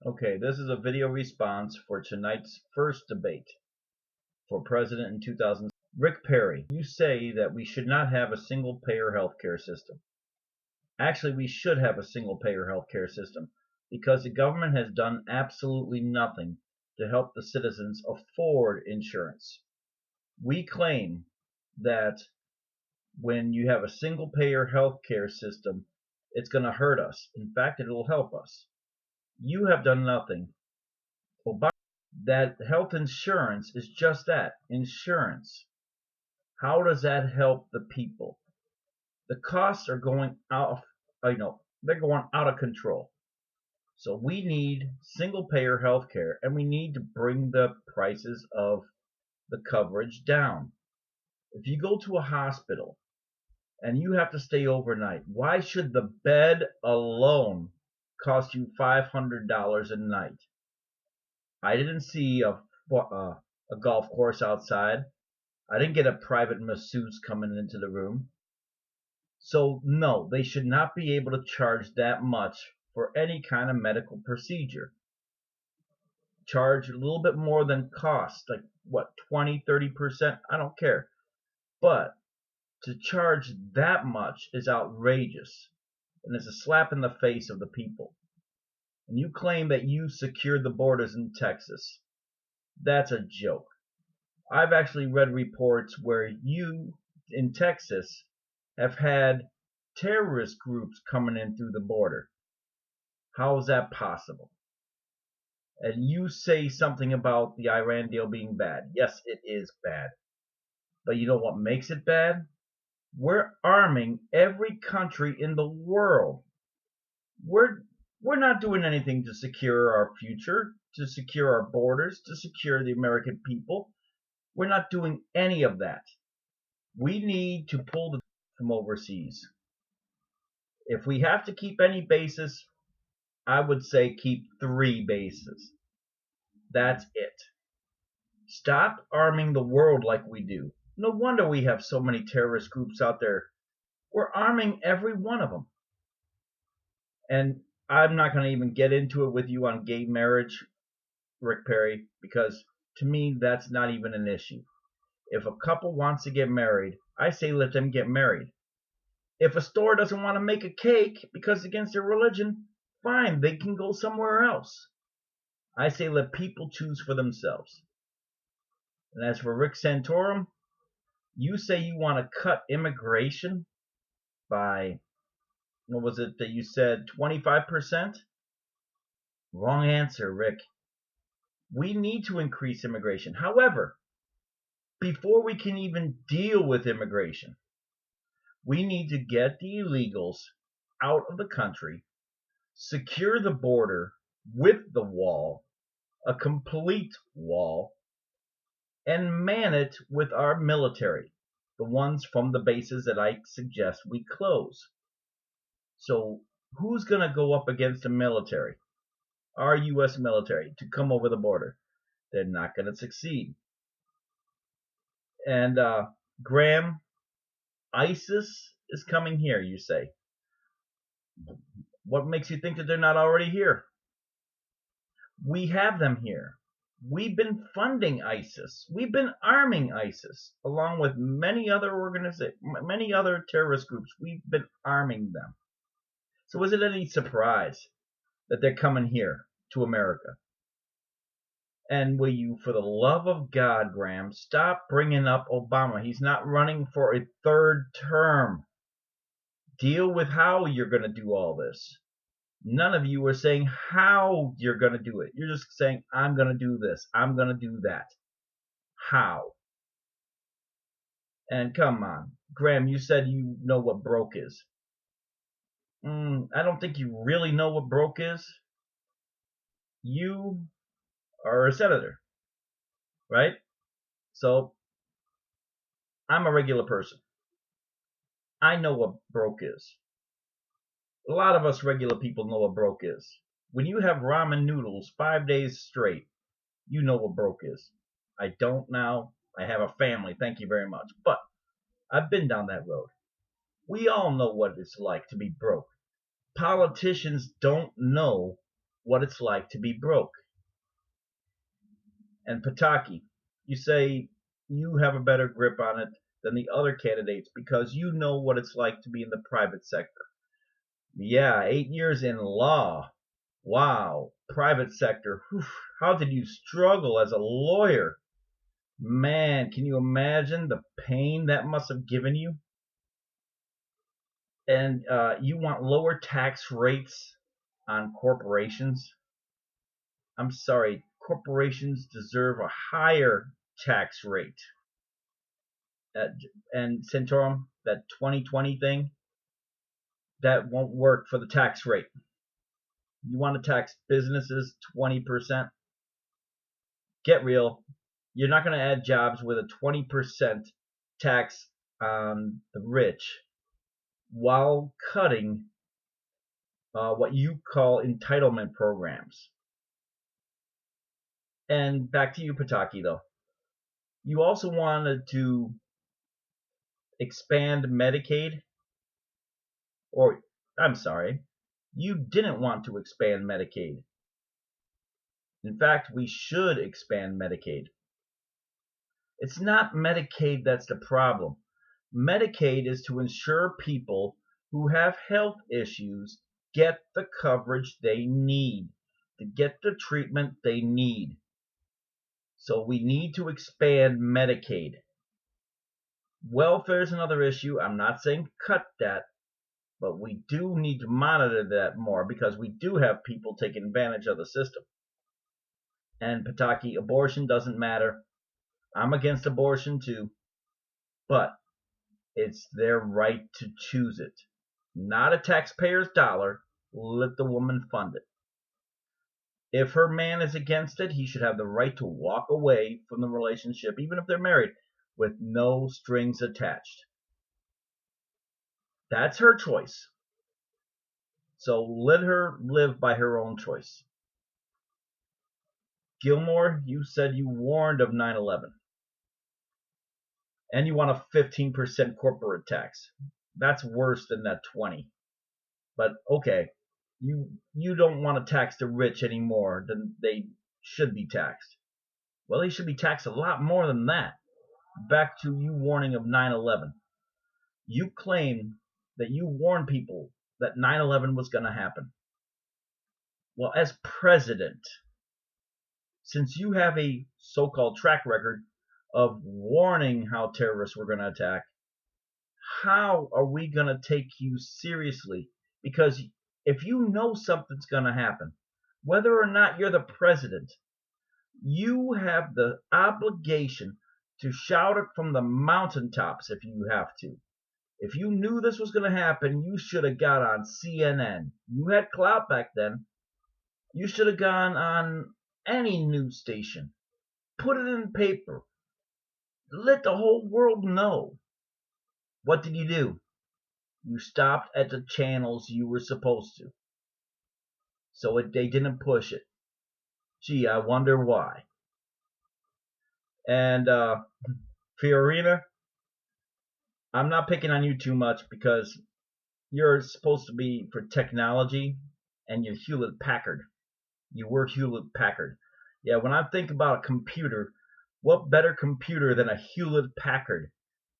Okay, this is a video response for tonight's first debate for president in 2000. Rick Perry, you say that we should not have a single payer healthcare system. Actually, we should have a single payer healthcare system because the government has done absolutely nothing to help the citizens afford insurance. We claim that when you have a single payer healthcare system, it's going to hurt us. In fact, it will help us. You have done nothing. That health insurance is just that, insurance. How does that help the people? The costs are going they're going out of control. So we need single payer healthcare, and we need to bring the prices of the coverage down. If you go to a hospital and you have to stay overnight, why should the bed alone cost you $500 a night? I didn't see a golf course outside. I didn't get a private masseuse coming into the room. So no, they should not be able to charge that much for any kind of medical procedure. Charge a little bit more than cost, like what, 20, 30%? I don't care. But to charge that much is outrageous, and it's a slap in the face of the people. And you claim that you secured the borders in Texas. That's a joke. I've actually read reports where you, in Texas, have had terrorist groups coming in through the border. How is that possible? And you say something about the Iran deal being bad. Yes, it is bad. But you know what makes it bad? We're arming every country in the world. We're not doing anything to secure our future, to secure our borders, to secure the American people. We're not doing any of that. We need to pull the from overseas. If we have to keep any bases, I would say keep 3 bases. That's it. Stop arming the world like we do. No wonder we have so many terrorist groups out there. We're arming every one of them. And I'm not going to even get into it with you on gay marriage, Rick Perry, because to me that's not even an issue. If a couple wants to get married, I say let them get married. If a store doesn't want to make a cake because it's against their religion, fine, they can go somewhere else. I say let people choose for themselves. And as for Rick Santorum, you say you want to cut immigration by, what was it that you said, 25%? Wrong answer, Rick. We need to increase immigration. However, before we can even deal with immigration, we need to get the illegals out of the country, secure the border with the wall, a complete wall, and man it with our military, the ones from the bases that I suggest we close. So who's going to go up against the military, our U.S. military, to come over the border? They're not going to succeed. And Graham, ISIS is coming here, you say. What makes you think that they're not already here? We have them here. We've been funding ISIS. We've been arming ISIS, along with many other many other terrorist groups. We've been arming them. So is it any surprise that they're coming here to America? And will you, for the love of God, Graham, stop bringing up Obama? He's not running for a 3rd term. Deal with how you're going to do all this. None of you are saying how you're going to do it. You're just saying, I'm going to do this. I'm going to do that. How? And come on. Graham, you said you know what broke is. I don't think you really know what broke is. You are a senator, right? So I'm a regular person. I know what broke is. A lot of us regular people know what broke is. When you have ramen noodles 5 days straight, you know what broke is. I don't now. I have a family, thank you very much. But I've been down that road. We all know what it's like to be broke. Politicians don't know what it's like to be broke. And Pataki, you say you have a better grip on it than the other candidates because you know what it's like to be in the private sector. Yeah, 8 years in law. Wow, private sector. Whew. How did you struggle as a lawyer? Man, can you imagine the pain that must have given you? And you want lower tax rates on corporations? I'm sorry, corporations deserve a higher tax rate. And Centaurum, that 2020 thing, that won't work for the tax rate. You want to tax businesses 20%? Get real. You're not going to add jobs with a 20% tax on the rich while cutting what you call entitlement programs. And back to you, Pataki, though. You also wanted to expand Medicaid, or I'm sorry, you didn't want to expand Medicaid. In fact, we should expand Medicaid. It's not Medicaid that's the problem. Medicaid is to ensure people who have health issues get the coverage they need, to get the treatment they need. So we need to expand Medicaid. Welfare is another issue. I'm not saying cut that, but we do need to monitor that more because we do have people taking advantage of the system. And Pataki, abortion doesn't matter. I'm against abortion too, but it's their right to choose it. Not a taxpayer's dollar. Let the woman fund it. If her man is against it, he should have the right to walk away from the relationship, even if they're married, with no strings attached. That's her choice. So let her live by her own choice. Gilmore, you said you warned of 9/11. And you want a 15% corporate tax. That's worse than that 20. But okay, you don't want to tax the rich any more than they should be taxed. Well, they should be taxed a lot more than that. Back to you warning of 9/11. You claim that you warned people that 9/11 was going to happen. Well, as president, since you have a so-called track record of warning how terrorists were going to attack, how are we going to take you seriously? Because if you know something's going to happen, whether or not you're the president, you have the obligation to shout it from the mountaintops if you have to. If you knew this was going to happen, you should have got on CNN. You had clout back then. You should have gone on any news station. Put it in paper. Let the whole world know. What did you do? You stopped at the channels you were supposed to. So they didn't push it. Gee, I wonder why. And Fiorina, I'm not picking on you too much because you're supposed to be for technology and you're Hewlett Packard. You were Hewlett Packard. Yeah, when I think about a computer, what better computer than a Hewlett Packard?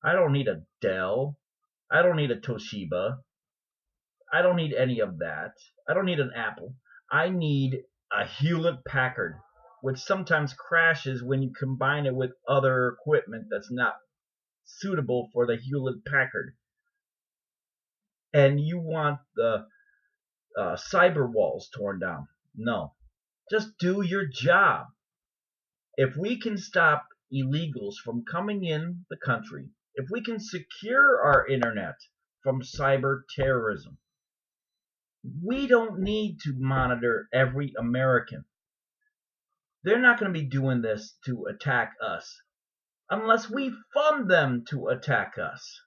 I don't need a Dell. I don't need a Toshiba. I don't need any of that. I don't need an Apple. I need a Hewlett Packard, which sometimes crashes when you combine it with other equipment that's not suitable for the Hewlett Packard. And you want the cyber walls torn down. No. Just do your job. If we can stop illegals from coming in the country, if we can secure our internet from cyber terrorism, we don't need to monitor every American. They're not going to be doing this to attack us unless we fund them to attack us.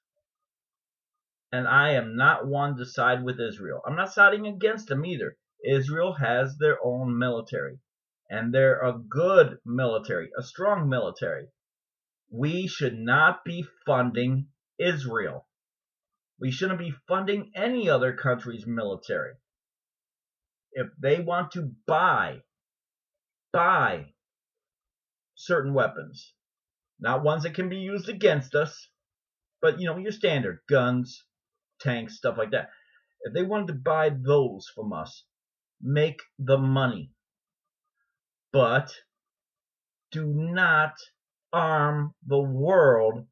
And I am not one to side with Israel. I'm not siding against them either. Israel has their own military, and they're a good military, a strong military. We should not be funding Israel. We shouldn't be funding any other country's military. if they want to buy certain weapons, not ones that can be used against us, but your standard guns, tanks, stuff like that. If they wanted to buy those from us, make the money, but do not arm the world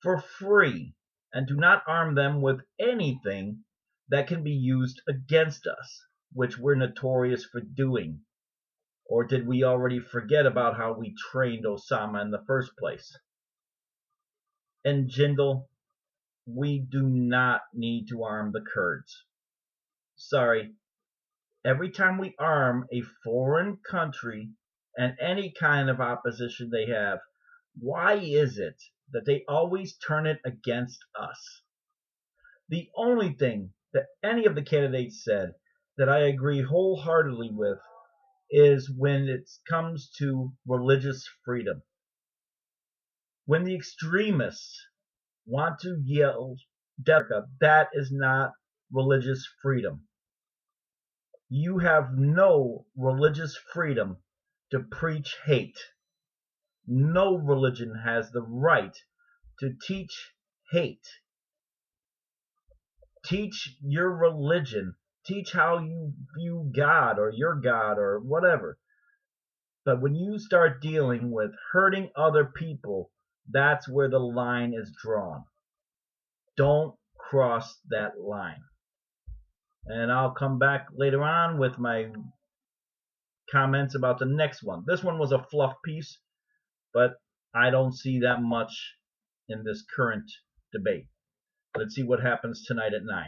for free, and do not arm them with anything that can be used against us, which we're notorious for doing. Or did we already forget about how we trained Osama in the first place? And Jindal, we do not need to arm the Kurds. Sorry. Every time we arm a foreign country and any kind of opposition they have, why is it that they always turn it against us? The only thing that any of the candidates said that I agree wholeheartedly with is when it comes to religious freedom. When the extremists want to yell death, that is not religious freedom. You have no religious freedom to preach hate. No religion has the right to teach hate. Teach your religion. Teach how you view God or your God or whatever. But when you start dealing with hurting other people, that's where the line is drawn. Don't cross that line. And I'll come back later on with my comments about the next one. This one was a fluff piece, but I don't see that much in this current debate. Let's see what happens tonight at 9.